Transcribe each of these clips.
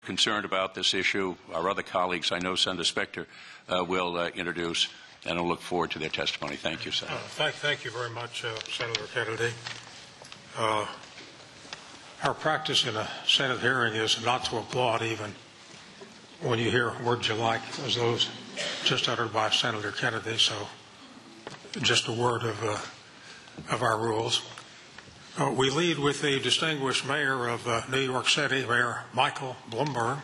concerned about this issue. Our other colleagues, I know Senator Specter will introduce, and I look forward to their testimony. Thank you, Senator. Thank you very much, Senator Kennedy. Our practice in a Senate hearing is not to applaud even when you hear words you like as those just uttered by Senator Kennedy. So just a word of our rules. We lead with the distinguished mayor of New York City, Mayor Michael Bloomberg,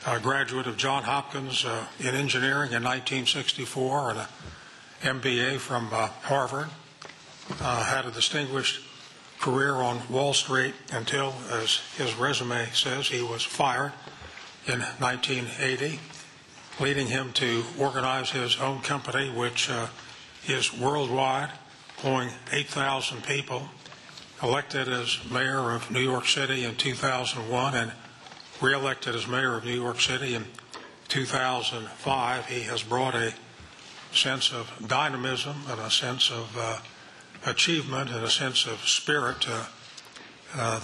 a graduate of Johns Hopkins in engineering in 1964 and an MBA from Harvard. Had a distinguished career on Wall Street until, as his resume says, he was fired in 1980, leading him to organize his own company, which is worldwide, employing 8,000 people. Elected as mayor of New York City in 2001 and re-elected as mayor of New York City in 2005, he has brought a sense of dynamism and a sense of achievement and a sense of spirit to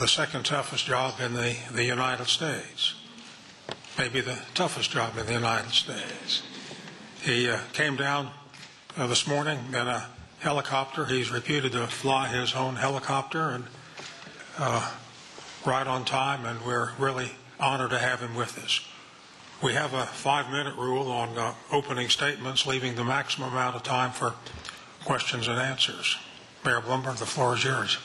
the second toughest job in the United States, maybe the toughest job in the United States. He came down this morning in a helicopter. He's reputed to fly his own helicopter, and right on time, and we're really honored to have him with us. We have a 5-minute rule on opening statements, leaving the maximum amount of time for questions and answers. Mayor Bloomberg, the floor is yours.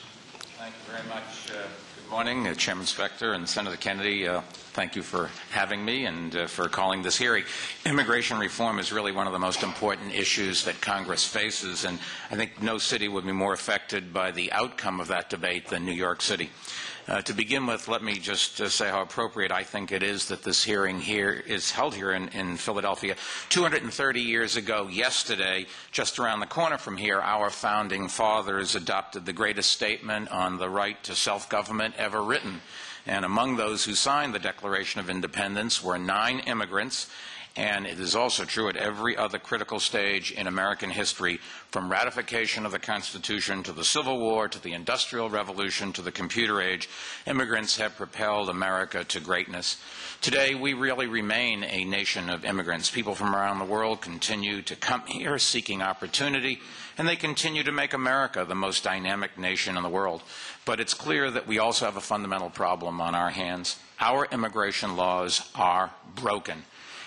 Thank you very much. Good morning, Chairman Specter and Senator Kennedy. Thank you for having me and for calling this hearing. Immigration reform is really one of the most important issues that Congress faces, and I think no city would be more affected by the outcome of that debate than New York City. To begin with, let me just say how appropriate I think it is that this hearing here is held here in Philadelphia. 230 years ago yesterday, just around the corner from here, our founding fathers adopted the greatest statement on the right to self-government ever written. And among those who signed the Declaration of Independence were 9 immigrants. And it is also true at every other critical stage in American history, from ratification of the Constitution to the Civil War to the Industrial Revolution to the computer age, immigrants have propelled America to greatness. Today, we really remain a nation of immigrants. People from around the world continue to come here seeking opportunity, and they continue to make America the most dynamic nation in the world. But it's clear that we also have a fundamental problem on our hands. Our immigration laws are broken.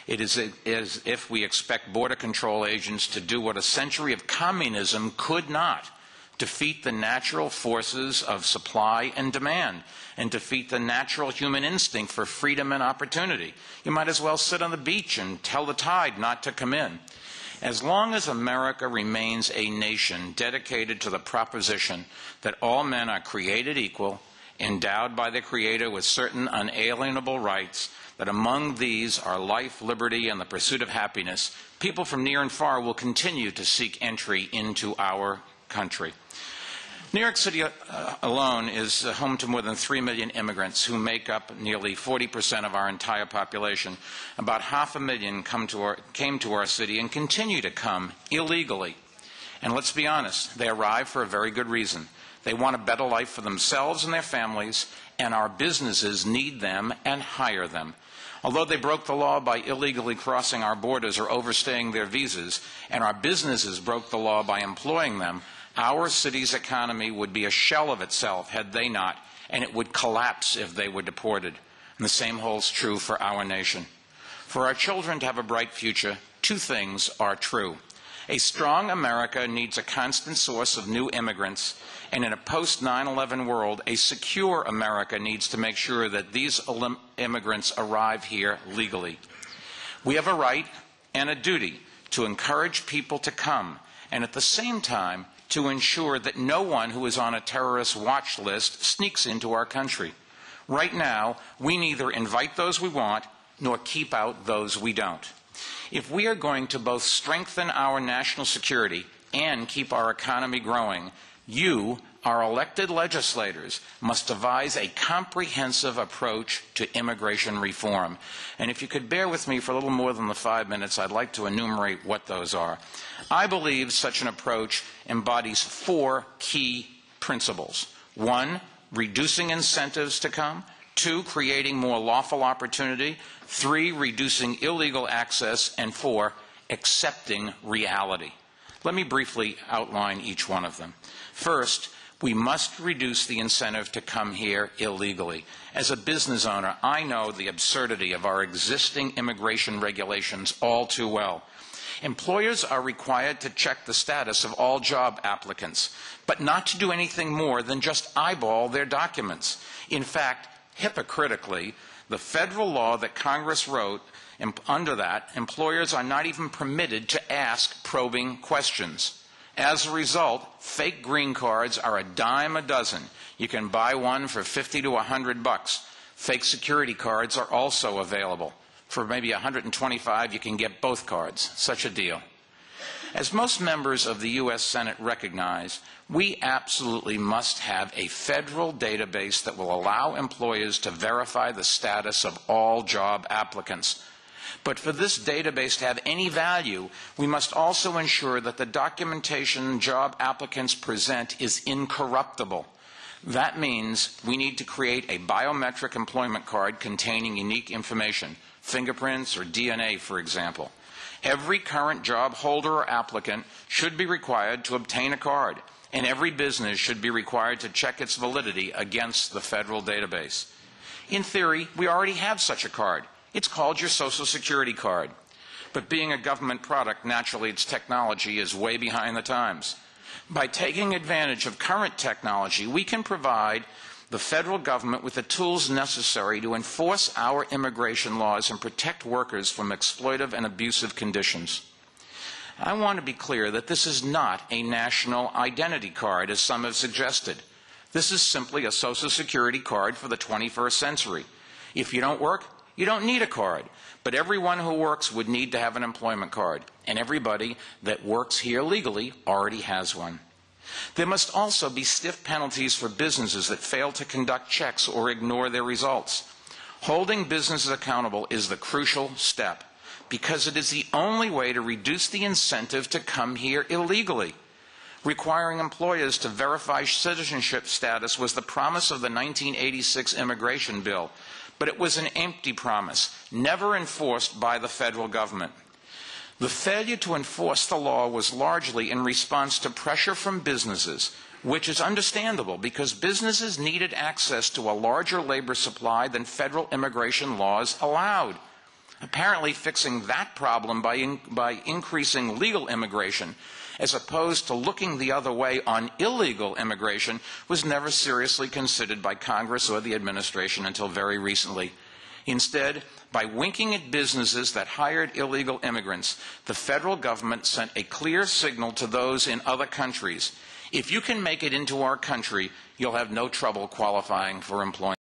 It is as if we expect border control agents to do what a century of communism could not: defeat the natural forces of supply and demand, and defeat the natural human instinct for freedom and opportunity. You might as well sit on the beach and tell the tide not to come in. As long as America remains a nation dedicated to the proposition that all men are created equal, endowed by the Creator with certain unalienable rights, that among these are life, liberty, and the pursuit of happiness, people from near and far will continue to seek entry into our country. New York City alone is home to more than 3 million immigrants who make up nearly 40% of our entire population. About 500,000 came to our city and continue to come illegally. And let's be honest, they arrive for a very good reason. They want a better life for themselves and their families, and our businesses need them and hire them. Although they broke the law by illegally crossing our borders or overstaying their visas, and our businesses broke the law by employing them, our city's economy would be a shell of itself had they not, and it would collapse if they were deported. And the same holds true for our nation. For our children to have a bright future, 2 things are true. A strong America needs a constant source of new immigrants, and in a post-9/11 world, a secure America needs to make sure that these immigrants arrive here legally. We have a right and a duty to encourage people to come, and at the same time, to ensure that no one who is on a terrorist watch list sneaks into our country. Right now, we neither invite those we want, nor keep out those we don't. If we are going to both strengthen our national security and keep our economy growing, you, our elected legislators, must devise a comprehensive approach to immigration reform. And if you could bear with me for a little more than the 5 minutes, I'd like to enumerate what those are. I believe such an approach embodies 4 key principles. 1, reducing incentives to come. 2, creating more lawful opportunity, 3, reducing illegal access, and 4, accepting reality. Let me briefly outline each one of them. First, we must reduce the incentive to come here illegally. As a business owner, I know the absurdity of our existing immigration regulations all too well. Employers are required to check the status of all job applicants, but not to do anything more than just eyeball their documents. In fact, hypocritically, the federal law that Congress wrote, under that, employers are not even permitted to ask probing questions. As a result, fake green cards are a dime a dozen. You can buy one for $50 to $100. Fake security cards are also available. For maybe $125, you can get both cards. Such a deal. As most members of the U.S. Senate recognize, we absolutely must have a federal database that will allow employers to verify the status of all job applicants. But for this database to have any value, we must also ensure that the documentation job applicants present is incorruptible. That means we need to create a biometric employment card containing unique information, fingerprints or DNA, for example. Every current job holder or applicant should be required to obtain a card, and every business should be required to check its validity against the federal database. In theory, we already have such a card. It's called your Social Security card. But being a government product, naturally its technology is way behind the times. By taking advantage of current technology, we can provide the federal government with the tools necessary to enforce our immigration laws and protect workers from exploitive and abusive conditions. I want to be clear that this is not a national identity card, as some have suggested. This is simply a Social Security card for the 21st century. If you don't work, you don't need a card, but everyone who works would need to have an employment card, and everybody that works here legally already has one. There must also be stiff penalties for businesses that fail to conduct checks or ignore their results. Holding businesses accountable is the crucial step, because it is the only way to reduce the incentive to come here illegally. Requiring employers to verify citizenship status was the promise of the 1986 immigration bill, but it was an empty promise, never enforced by the federal government. The failure to enforce the law was largely in response to pressure from businesses, which is understandable because businesses needed access to a larger labor supply than federal immigration laws allowed. Apparently, fixing that problem by increasing legal immigration, as opposed to looking the other way on illegal immigration, was never seriously considered by Congress or the administration until very recently. Instead, by winking at businesses that hired illegal immigrants, the federal government sent a clear signal to those in other countries: if you can make it into our country, you'll have no trouble qualifying for employment.